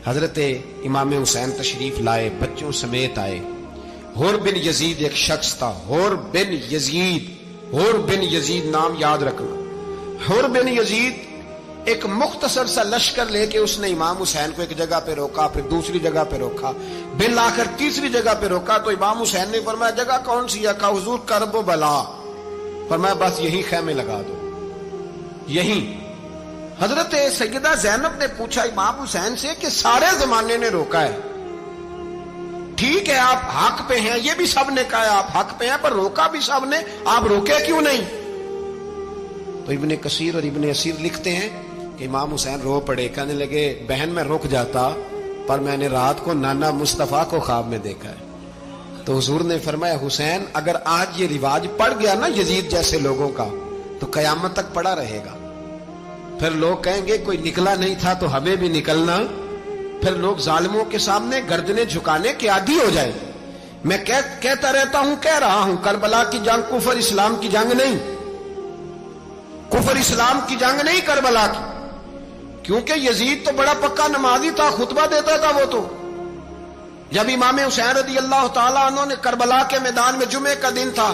حضرت امام حسین تشریف لائے، بچوں سمیت آئے۔ حر بن یزید ایک شخص تھا، حر بن یزید نام یاد رکھنا۔ حر بن یزید ایک مختصر سا لشکر لے کے اس نے امام حسین کو ایک جگہ پہ روکا، پھر دوسری جگہ پہ روکا، بالآخر تیسری جگہ پہ روکا تو امام حسین نے فرمایا جگہ کون سی ہے؟ کہا حضور کرب و بلا۔ فرمایا بس یہی خیمے لگا دو، یہی۔ حضرت سیدہ زینب نے پوچھا امام حسین سے کہ سارے زمانے نے روکا ہے، ٹھیک ہے آپ حق پہ ہیں، یہ بھی سب نے کہا ہے آپ حق پہ ہیں، پر روکا بھی سب نے، آپ روکے کیوں نہیں؟ تو ابن کثیر اور ابن اسیر لکھتے ہیں کہ امام حسین رو پڑے، کہنے لگے بہن میں رک جاتا پر میں نے رات کو نانا مصطفیٰ کو خواب میں دیکھا ہے۔ تو حضور نے فرمایا حسین اگر آج یہ رواج پڑ گیا نا یزید جیسے لوگوں کا تو قیامت تک پڑا رہے گا، پھر لوگ کہیں گے کوئی نکلا نہیں تھا تو ہمیں بھی نکلنا، پھر لوگ ظالموں کے سامنے گردنیں جھکانے کے عادی ہو جائے۔ میں کہتا رہتا ہوں، کہہ رہا ہوں، کربلا کی جنگ کفر اسلام کی جنگ نہیں، کفر اسلام کی جنگ نہیں کربلا کی، کیونکہ یزید تو بڑا پکا نمازی تھا، خطبہ دیتا تھا وہ تو۔ جب امام حسین رضی اللہ تعالیٰ عنہ نے کربلا کے میدان میں جمعے کا دن تھا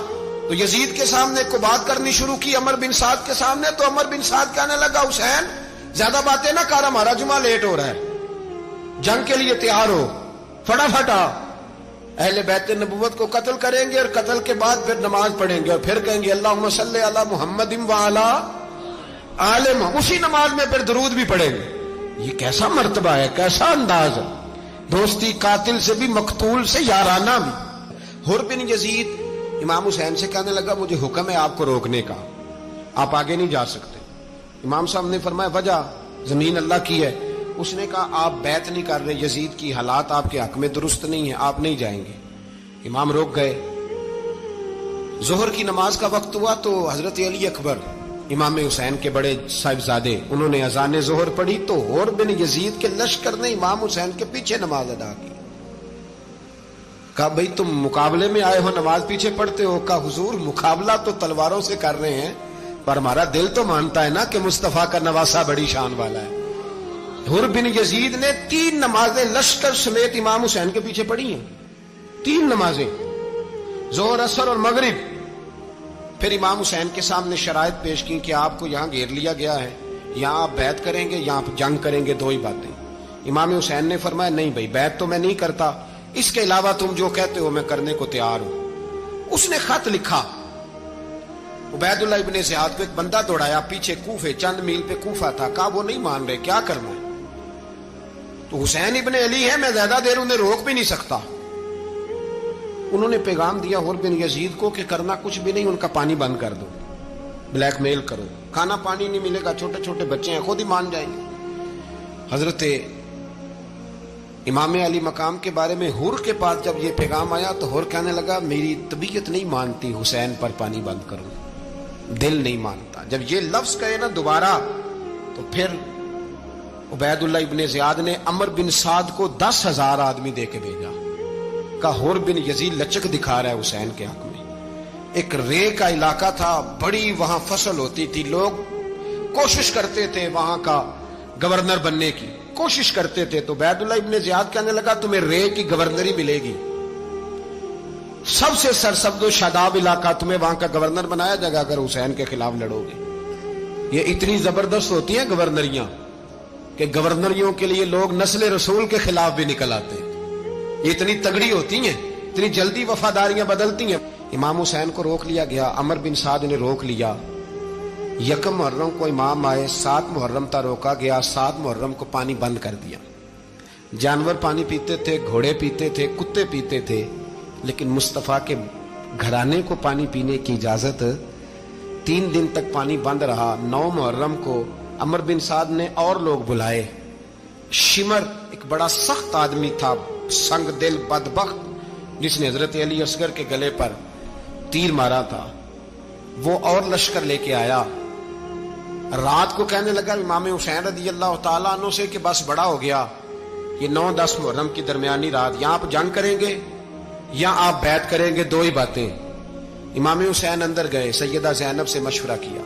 تو یزید کے سامنے کو بات کرنی شروع کی، عمر بن سعد کے سامنے، تو عمر بن سعد کہنے لگا حسین زیادہ باتیں نہ کر، ہمارا جمعہ لیٹ ہو رہا ہے، جنگ کے لیے تیار ہو، فٹافٹ آ۔ اہل بیت نبوت کو قتل کریں گے اور قتل کے بعد پھر نماز پڑھیں گے اور پھر کہیں گے اللہم صلی علی محمد وعلی آل محمد، اسی نماز میں پھر درود بھی پڑھیں گے۔ یہ کیسا مرتبہ ہے، کیسا انداز ہے، دوستی قاتل سے بھی مقتول سے یارانہ بھی۔ حر بن یزید امام حسین سے کہنے لگا مجھے حکم ہے آپ کو روکنے کا، آپ آگے نہیں جا سکتے۔ امام صاحب نے فرمایا وجہ؟ زمین اللہ کی ہے۔ اس نے کہا آپ بیعت نہیں کر رہے، یزید کی حالات آپ کے حق میں درست نہیں ہیں، آپ نہیں جائیں گے۔ امام روک گئے۔ ظہر کی نماز کا وقت ہوا تو حضرت علی اکبر امام حسین کے بڑے صاحبزادے انہوں نے اذان ظہر پڑھی تو حر بن یزید کے لشکر نے امام حسین کے پیچھے نماز ادا کی۔ کہا بھئی تم مقابلے میں آئے ہو، نماز پیچھے پڑھتے ہو؟ کہا حضور مقابلہ تو تلواروں سے کر رہے ہیں پر ہمارا دل تو مانتا ہے نا کہ مصطفیٰ کا نواسہ بڑی شان والا ہے۔ حر بن یزید نے 3 نمازیں لشکر سمیت امام حسین کے پیچھے پڑھی ہیں، 3 نمازیں، ظہر اثر اور مغرب۔ پھر امام حسین کے سامنے شرائط پیش کی کہ آپ کو یہاں گھیر لیا گیا ہے، یہاں آپ بیعت کریں گے، یہاں جنگ کریں گے، 2 ہی باتیں۔ امام حسین نے فرمایا نہیں بھائی بیعت تو میں نہیں کرتا، اس کے علاوہ تم جو کہتے ہو میں کرنے کو تیار ہوں۔ اس نے خط لکھا، عبید اللہ ابن زیاد کو ایک بندہ دوڑایا پیچھے کوفے، چند میل پہ کوفہ تھا، کہا وہ نہیں مان رہے، کیا کرنا ہے؟ تو حسین ابن علی ہے، میں زیادہ دیر انہیں روک بھی نہیں سکتا۔ انہوں نے پیغام دیا حر بن یزید کو کہ کرنا کچھ بھی نہیں، ان کا پانی بند کر دو، بلیک میل کرو، کھانا پانی نہیں ملے گا، چھوٹے چھوٹے بچے ہیں، خود ہی مان جائیں گے۔ حضرت امام علی مقام کے بارے میں حر کے پاس جب یہ پیغام آیا تو حر کہنے لگا میری طبیعت نہیں مانتی حسین پر پانی بند کروں، دل نہیں مانتا۔ جب یہ لفظ کہے نا دوبارہ تو پھر عبید اللہ ابن زیاد نے عمر بن سعد کو 10,000 آدمی دے کے بھیجا، کہا حر بن یزید لچک دکھا رہا ہے حسین کے حق میں۔ ایک رے کا علاقہ تھا، بڑی وہاں فصل ہوتی تھی، لوگ کوشش کرتے تھے وہاں کا گورنر بننے کی، کوشش کرتے تھے۔ تو عبید اللہ ابن زیاد کہنے لگا تمہیں رے کی گورنری ملے گی، سب سے سرسبز و شاداب علاقہ، تمہیں وہاں کا گورنر بنایا جائے گا اگر حسین کے خلاف لڑو گے۔ یہ اتنی زبردست ہوتی ہیں گورنریاں کہ گورنریوں کے لیے لوگ نسل رسول کے خلاف بھی نکل آتے ہیں، یہ اتنی تگڑی ہوتی ہیں، اتنی جلدی وفاداریاں بدلتی ہیں۔ امام حسین کو روک لیا گیا، عمر بن سعد نے روک لیا۔ 1 محرم کو امام آئے، 7 محرم تا روکا گیا، 7 محرم کو پانی بند کر دیا۔ جانور پانی پیتے تھے، گھوڑے پیتے تھے، کتے پیتے تھے، لیکن مصطفیٰ کے گھرانے کو پانی پینے کی اجازت 3 دن تک پانی بند رہا۔ 9 محرم کو عمر بن سعد نے اور لوگ بلائے۔ شمر ایک بڑا سخت آدمی تھا، سنگ دل بدبخت، جس نے حضرت علی اصغر کے گلے پر تیر مارا تھا، وہ اور لشکر لے کے آیا۔ رات کو کہنے لگا امام حسین رضی اللہ تعالیٰ عنہ سے کہ بس بڑا ہو گیا، یہ 9-10 محرم کی درمیانی رات، یہاں آپ جنگ کریں گے یا آپ بیعت کریں گے، 2 ہی باتیں۔ امام حسین اندر گئے، سیدہ زینب سے مشورہ کیا،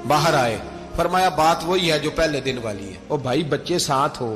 باہر آئے، فرمایا بات وہی ہے جو پہلے دن والی ہے۔ او بھائی بچے ساتھ ہو،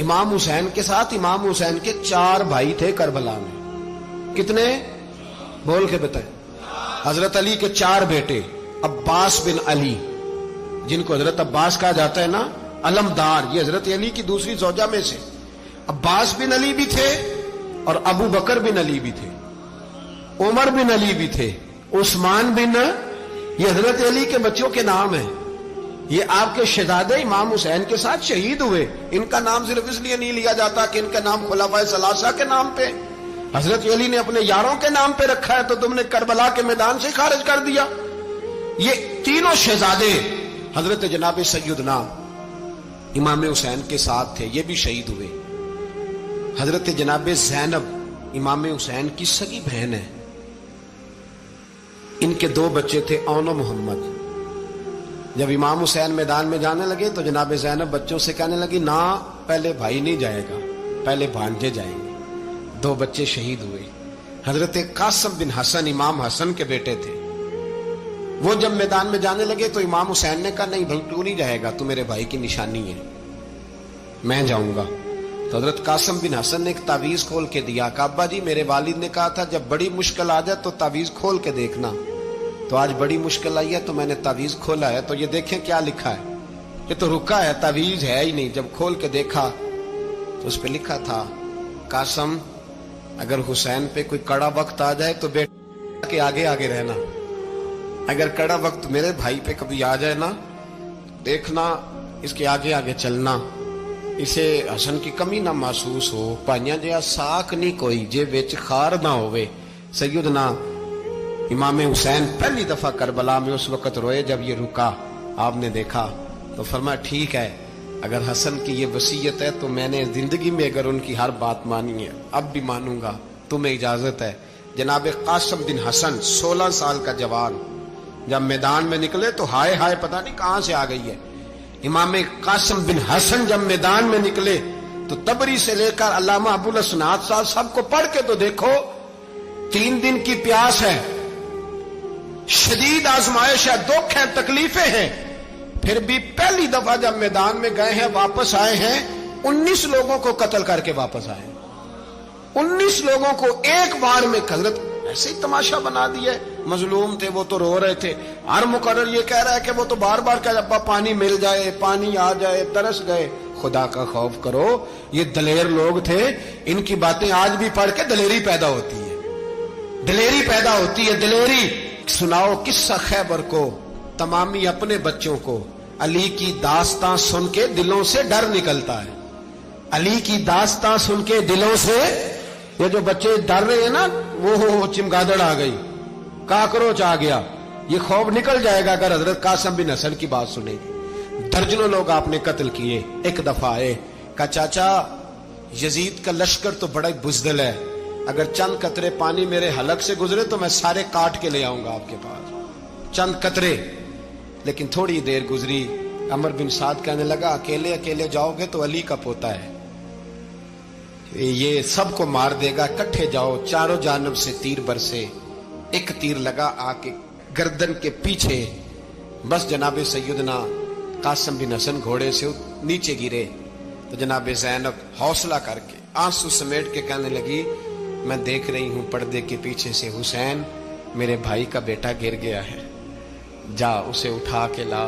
امام حسین کے ساتھ امام حسین کے 4 بھائی تھے کربلا میں. کتنے؟ بول کے بتائیں. حضرت علی کے 4 بیٹے. عباس بن علی جن کو حضرت عباس کہا جاتا ہے نا، علمدار، یہ حضرت علی کی دوسری زوجہ میں سے. عباس بن علی بھی تھے اور ابو بکر بن علی بھی تھے، عمر بن علی بھی تھے، عثمان بن، یہ حضرت علی کے بچوں کے نام ہیں. یہ آپ کے شہزادے امام حسین کے ساتھ شہید ہوئے. ان کا نام صرف اس لیے نہیں لیا جاتا کہ ان کا نام خلفائے ثلاثہ کے نام پہ، حضرت علی نے اپنے یاروں کے نام پہ رکھا ہے تو تم نے کربلا کے میدان سے خارج کر دیا. یہ تینوں شہزادے حضرت جناب سیدنا امام حسین کے ساتھ تھے، یہ بھی شہید ہوئے. حضرت جناب زینب امام حسین کی سگی بہن ہے. ان کے 2 بچے تھے، اون و محمد. جب امام حسین میدان میں جانے لگے تو جناب زینب بچوں سے کہنے لگی، نہ پہلے بھائی نہیں جائے گا، پہلے بھانجے جائیں گے. 2 بچے شہید ہوئے. حضرت قاسم بن حسن امام حسن کے بیٹے تھے. وہ جب میدان میں جانے لگے تو امام حسین نے کہا، نہیں بھائی تو نہیں جائے گا، تو میرے بھائی کی نشانی ہے، میں جاؤں گا. تو حضرت قاسم بن حسن نے ایک تعویذ کھول کے دیا کہ ابا جی میرے والد نے کہا تھا جب بڑی مشکل آ جائے تو تعویذ کھول کے دیکھنا. تو آج بڑی مشکل آئی ہے تو میں نے تعویذ کھولا ہے، تو یہ دیکھیں کیا لکھا ہے. یہ تو رکا ہے، تعویذ ہے ہی نہیں. جب کھول کے دیکھا تو اس پہ لکھا تھا، قاسم اگر حسین پہ کوئی کڑا وقت آ جائے تو بیٹا کے آگے آگے رہنا، اگر کڑا وقت میرے بھائی پہ کبھی آ جائے نا، دیکھنا اس کے آگے آگے چلنا، اسے حسن کی کمی نہ محسوس ہو. پائیاں جہاں ساکھ نہیں کوئی جے وچ خار نہ ہوئے. سیدنا امام حسین پہلی دفعہ کربلا میں اس وقت روئے جب یہ رکا. آپ نے دیکھا تو فرمایا ٹھیک ہے، اگر حسن کی یہ وصیت ہے تو میں نے زندگی میں اگر ان کی ہر بات مانی ہے اب بھی مانوں گا، تمہیں اجازت ہے. جناب قاسم بن حسن 16 سال کا جوان جب میدان میں نکلے تو ہائے ہائے پتہ نہیں کہاں سے آ گئی ہے. امام قاسم بن حسن جب میدان میں نکلے تو تبری سے لے کر علامہ ابو الاسناد صاحب سب کو پڑھ کے تو دیکھو. 3 دن کی پیاس ہے، شدید آزمائش ہے، دکھ ہے، تکلیفیں ہیں، پھر بھی پہلی دفعہ جب میدان میں گئے ہیں واپس آئے ہیں 19 لوگوں کو قتل کر کے واپس آئے. 19 لوگوں کو ایک بار میں. حضرت ایسے ہی تماشا بنا دیا. مظلوم تھے وہ تو رو رہے تھے. ہر مقرر یہ کہہ رہا ہے کہ وہ تو بار بار کہ ابا پانی مل جائے، پانی آ جائے، ترس گئے. خدا کا خوف کرو، یہ دلیر لوگ تھے. ان کی باتیں آج بھی پڑھ کے دلیری پیدا ہوتی ہے، دلیری پیدا ہوتی ہے، دلیری. سناؤ قصہ خیبر کو تمامی اپنے بچوں کو. علی کی داستان سن کے دلوں سے ڈر نکلتا ہے. علی کی داستان سن کے دلوں سے یہ جو بچے ڈر رہے ہیں نا، وہ چمگادڑ آ گئی، کاکروچ آ گیا، یہ خوف نکل جائے گا اگر حضرت قاسم بن حسن کی بات سنے گی. درجنوں لوگ آپ نے قتل کیے. ایک دفعہ آئے کہا چاچا یزید کا لشکر تو بڑا بزدل ہے، اگر چند قطرے پانی میرے حلق سے گزرے تو میں سارے کاٹ کے لے آؤں گا آپ کے پاس. چند قطرے. لیکن تھوڑی دیر گزری، عمر بن سعد کہنے لگا اکیلے اکیلے جاؤ گے تو علی کا پوتا ہے، یہ سب کو مار دے گا، کٹھے جاؤ. چاروں جانب سے تیر برسے. ایک تیر لگا آ کے گردن کے پیچھے. بس جناب سیدنا قاسم بن حسن گھوڑے سے نیچے گرے تو جناب زینب حوصلہ کر کے آنسو سمیٹ کے کہنے لگی میں دیکھ رہی ہوں پردے کے پیچھے سے حسین میرے بھائی کا بیٹا گر گیا ہے، جا اسے اٹھا کے لا.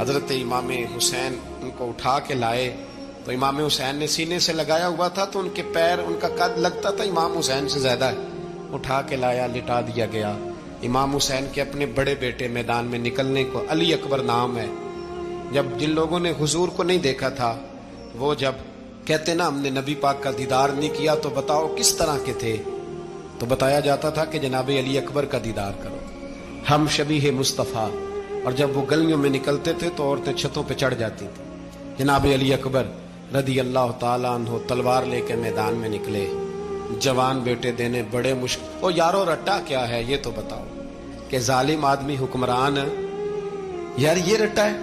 حضرت امام حسین ان کو اٹھا کے لائے تو امام حسین نے سینے سے لگایا ہوا تھا تو ان کے پیر، ان کا قد لگتا تھا امام حسین سے زیادہ ہے. اٹھا کے لایا، لٹا دیا گیا. امام حسین کے اپنے بڑے بیٹے میدان میں نکلنے کو، علی اکبر نام ہے. جب جن لوگوں نے حضور کو نہیں دیکھا تھا وہ جب کہتے نا ہم نے نبی پاک کا دیدار نہیں کیا تو بتاؤ کس طرح کے تھے، تو بتایا جاتا تھا کہ جناب علی اکبر کا دیدار کرو، ہم شبیہ مصطفیٰ. اور جب وہ گلیوں میں نکلتے تھے تو عورتیں چھتوں پہ چڑھ جاتی تھی. جناب علی اکبر رضی اللہ تعالیٰ عنہ تلوار لے کے میدان میں نکلے. جوان بیٹے دینے بڑے مشکل. او یارو رٹا کیا ہے یہ تو بتاؤ کہ ظالم آدمی حکمران، یار یہ رٹا ہے،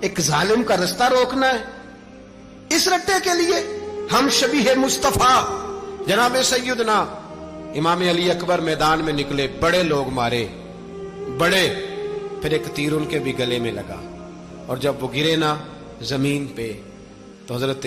ایک ظالم کا رستہ روکنا ہے. اس رٹے کے لیے ہم شبیہ مصطفیٰ جناب سیدنا امام علی اکبر میدان میں نکلے. بڑے لوگ مارے، بڑے. پھر ایک تیر ان کے بھی گلے میں لگا اور جب وہ گرے نا زمین پہ تو حضرت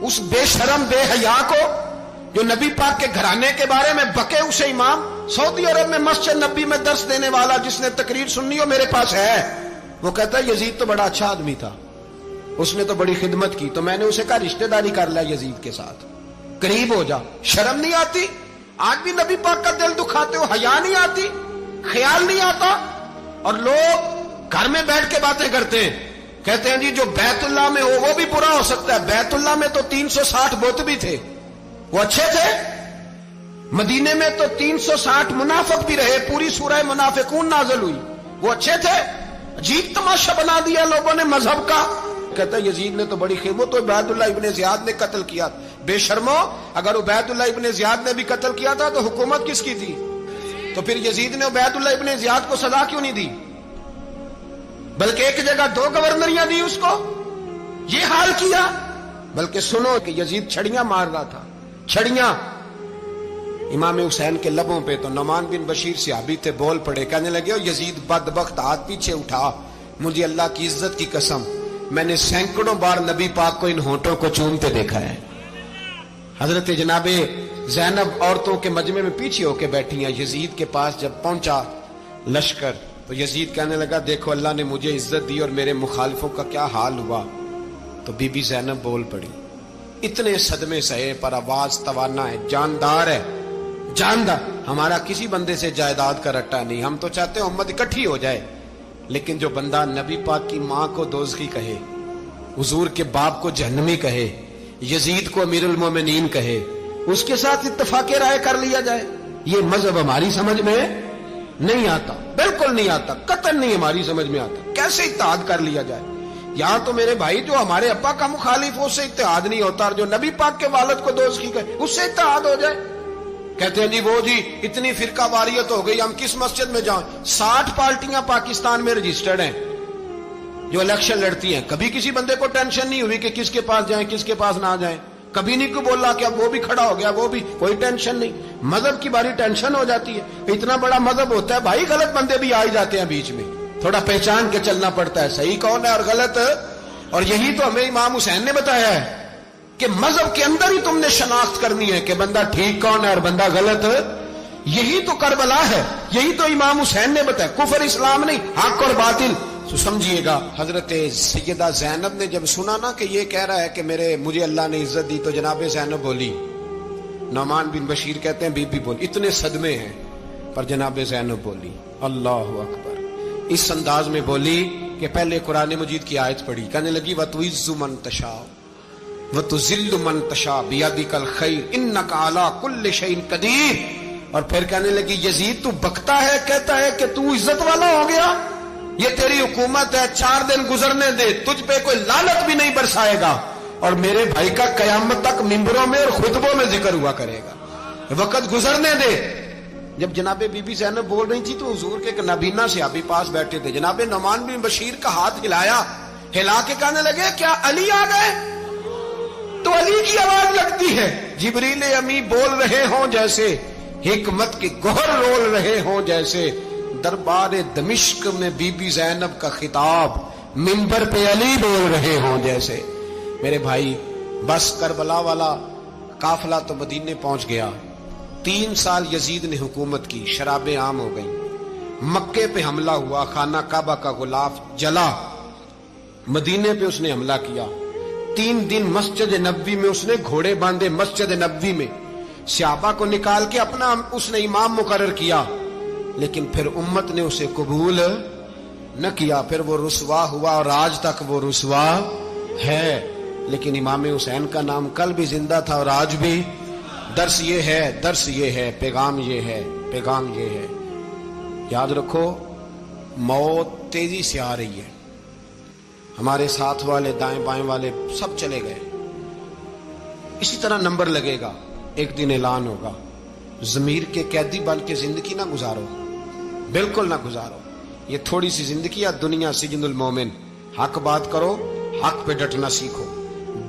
اس بے شرم بے حیا کو جو نبی پاک کے گھرانے کے بارے میں بکے، اسے امام سعودی عرب میں مسجد نبی میں درس دینے والا جس نے تقریر سننی ہو میرے پاس ہے، وہ کہتا ہے یزید تو بڑا اچھا آدمی تھا، اس نے تو بڑی خدمت کی، تو میں نے اسے کہا رشتہ داری کر لیا یزید کے ساتھ، قریب ہو جا۔ شرم نہیں آتی؟ آج بھی نبی پاک کا دل دکھاتے ہو، حیا نہیں آتی، خیال نہیں آتا؟ اور لوگ گھر میں بیٹھ کے باتیں کرتے ہیں، کہتے ہیں جی جو بیت اللہ میں ہو وہ بھی برا ہو سکتا ہے۔ بیت اللہ میں تو 360 بت بھی تھے، وہ اچھے تھے۔ مدینے میں تو 360 منافق بھی رہے، پوری سورہ منافقون نازل ہوئی، وہ اچھے تھے۔ عجیب تماشا بنا دیا لوگوں نے مذہب کا۔ کہتا ہے یزید نے تو بڑی خدمت، تو عبید اللہ ابن زیاد نے قتل کیا۔ بے شرمو، اگر عبید اللہ ابن زیاد نے بھی قتل کیا تھا تو حکومت کس کی تھی؟ تو پھر یزید نے عبید اللہ ابن زیاد کو سزا کیوں نہیں دی؟ بلکہ ایک جگہ 2 گورنریاں دی اس کو، یہ حال کیا۔ بلکہ سنو کہ یزید چھڑیاں مار رہا تھا، چھڑیاں امام حسین کے لبوں پہ۔ تو نعمان بن بشیر صحابی تھے، بول پڑے، کہنے لگے یزید بدبخت، ہاتھ پیچھے اٹھا، مجھے اللہ کی عزت کی قسم میں نے سینکڑوں بار نبی پاک کو ان ہونٹوں کو چومتے دیکھا ہے۔ حضرت جناب زینب عورتوں کے مجمع میں پیچھے ہو کے بیٹھی ہیں۔ یزید کے پاس جب پہنچا لشکر تو یزید کہنے لگا دیکھو اللہ نے مجھے عزت دی اور میرے مخالفوں کا کیا حال ہوا۔ تو بی بی زینب بول پڑی، اتنے صدمے سہے پر آواز توانا ہے، جاندار ہے، جاندار۔ ہمارا کسی بندے سے جائیداد کا رٹا نہیں، ہم تو چاہتے ہیں امت اکٹھی ہو جائے، لیکن جو بندہ نبی پاک کی ماں کو دوزخی کہے، حضور کے باپ کو جہنمی کہے، یزید کو امیر المومنین کہے، اس کے ساتھ اتفاق رائے کر لیا جائے، یہ مذہب ہماری سمجھ میں نہیں آتا، بالکل نہیں آتا، قطعاً نہیں ہماری سمجھ میں آتا۔ کیسے اتحاد کر لیا جائے؟ یہاں تو میرے بھائی جو ہمارے ابا کا مخالف ہو اس سے اتحاد نہیں ہوتا، اور جو نبی پاک کے والد کو دوزخی کہے اس سے اتحاد ہو جائے۔ کہتے ہیں جی وہ جی اتنی فرقہ واریت ہو گئی، ہم کس مسجد میں جائیں؟ 60 پارٹیاں پاکستان میں رجسٹرڈ ہیں جو الیکشن لڑتی ہیں، کبھی کسی بندے کو ٹینشن نہیں ہوئی کہ کس کے پاس جائیں کس کے پاس نہ جائیں، کبھی نہیں کوئی بولا کہ اب وہ بھی کھڑا ہو گیا، وہ بھی، کوئی ٹینشن نہیں۔ مذہب کی باری ٹینشن ہو جاتی ہے، اتنا بڑا مذہب ہوتا ہے بھائی، غلط بندے بھی آ جاتے ہیں بیچ میں، تھوڑا پہچان کے چلنا پڑتا ہے صحیح کون ہے اور غلط۔ اور یہی تو ہمیں امام حسین نے بتایا ہے کہ مذہب کے اندر ہی تم نے شناخت کرنی ہے کہ بندہ ٹھیک کون ہے اور بندہ غلط۔ یہی تو کربلا ہے، یہی تو امام حسین نے بتایا، کفر اسلام نہیں، حق اور باطل۔ تو سمجھیے گا حضرت سیدہ زینب نے جب سنا نا کہ یہ کہہ رہا ہے کہ مجھے اللہ نے عزت دی، تو جناب زینب بولی، نعمان بن بشیر کہتے ہیں بی بی بولی، اتنے صدمے ہیں پر جناب زینب بولی اللہ اکبر، اس انداز میں بولی کہ پہلے قرآن مجید کی آیت پڑھی، کہنے لگی وَتُعِزُّ مَن تَشَاءُ وَتُذِلُّ مَن تَشَاءُ بِيَدِكَ الْخَيْرُ إِنَّكَ عَلَىٰ كُلِّ شَيْءٍ قَدِيرٌ۔ اور پھر کہنے لگی یزید تو بکتا ہے، کہتا ہے کہ تو عزت والا ہو گیا، یہ تیری حکومت ہے، 4 دن گزرنے دے، تجھ پہ کوئی لعنت بھی نہیں برسائے گا، اور میرے بھائی کا قیامت تک ممبروں میں اور خطبوں میں ذکر ہوا کرے گا، وقت گزرنے دے۔ جب جناب بی بی زینب بول رہی تھی تو حضور کے ایک نابینا صحابی پاس بیٹھے تھے، جناب نعمان بن بشیر کا ہاتھ ہلایا، ہلا کے کہنے لگے کیا علی آ گئے؟ تو علی کی آواز لگتی ہے، جبریل امی بول رہے ہوں جیسے، حکمت کے گوہر رول رہے ہوں جیسے، دربار دمشق میں بی بی زینب کا خطاب، منبر پہ علی بول رہے ہوں جیسے۔ میرے بھائی بس کربلا والا قافلہ تو مدینے پہنچ گیا، 3 سال یزید نے حکومت کی، شرابیں عام ہو گئیں، مکے پہ حملہ ہوا، خانہ کعبہ کا غلاف جلا، مدینے پہ اس نے حملہ کیا، 3 دن مسجد نبوی میں اس نے گھوڑے باندھے، مسجد نبوی میں صحابہ کو نکال کے اپنا اس نے امام مقرر کیا، لیکن پھر امت نے اسے قبول نہ کیا، پھر وہ رسوا ہوا اور آج تک وہ رسوا ہے۔ لیکن امام حسین کا نام کل بھی زندہ تھا اور آج بھی۔ درس یہ ہے، درس یہ ہے، پیغام یہ ہے، پیغام یہ ہے، یاد رکھو موت تیزی سے آ رہی ہے، ہمارے ساتھ والے دائیں بائیں والے سب چلے گئے، اسی طرح نمبر لگے گا، ایک دن اعلان ہوگا۔ ضمیر کے قیدی بن کے زندگی نہ گزارو، بالکل نہ گزارو، یہ تھوڑی سی زندگی ہے، دنیا سجن المومن۔ حق بات کرو، حق پہ ڈٹنا سیکھو،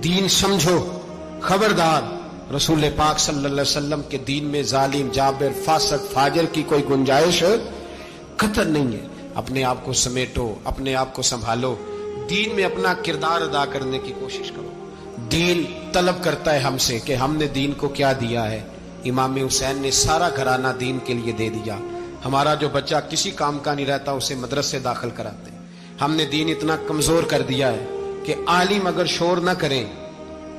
دین سمجھو، خبردار رسول پاک صلی اللہ علیہ وسلم کے دین میں ظالم، جابر، فاسق، فاجر کی کوئی گنجائش قطر نہیں ہے۔ اپنے آپ کو سمیٹو، اپنے آپ کو سنبھالو، دین میں اپنا کردار ادا کرنے کی کوشش کرو، دین طلب کرتا ہے ہم سے کہ ہم نے دین کو کیا دیا ہے. امام حسین نے سارا گھرانہ دین کے لیے دے دیا. ہمارا جو بچہ کسی کام کا نہیں رہتا اسے مدرسے داخل کراتے. ہم نے دین اتنا کمزور کر دیا ہے کہ عالم اگر شور نہ کریں،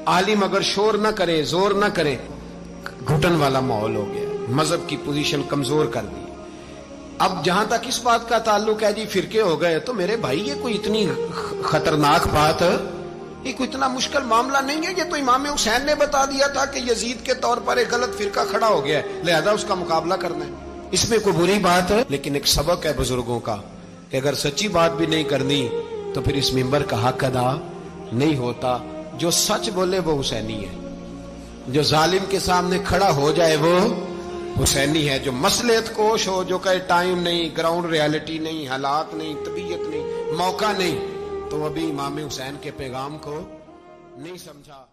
عالم اگر شور نہ کرے، زور نہ کرے، گھٹن والا ماحول ہو گیا. مذہب کی پوزیشن کمزور کر دی. اب جہاں تک اس بات کا تعلق ہے جی فرقے ہو گئے، تو میرے بھائی یہ کوئی اتنی خطرناک بات، یہ کوئی اتنا مشکل معاملہ نہیں ہے. یہ تو امام حسین نے بتا دیا تھا کہ یزید کے طور پر ایک غلط فرقہ کھڑا ہو گیا ہے، لہذا اس کا مقابلہ کرنا ہے. اس میں کوئی بری بات ہے؟ لیکن ایک سبق ہے بزرگوں کا کہ اگر سچی بات بھی نہیں کرنی تو پھر اس منبر کا حق ادا نہیں ہوتا. جو سچ بولے وہ حسینی ہے، جو ظالم کے سامنے کھڑا ہو جائے وہ حسینی ہے. جو مصلحت کوش ہو، جو کہے ٹائم نہیں، گراؤنڈ ریالٹی نہیں، حالات نہیں، طبیعت نہیں، موقع نہیں، تو ابھی امام حسین کے پیغام کو نہیں سمجھا.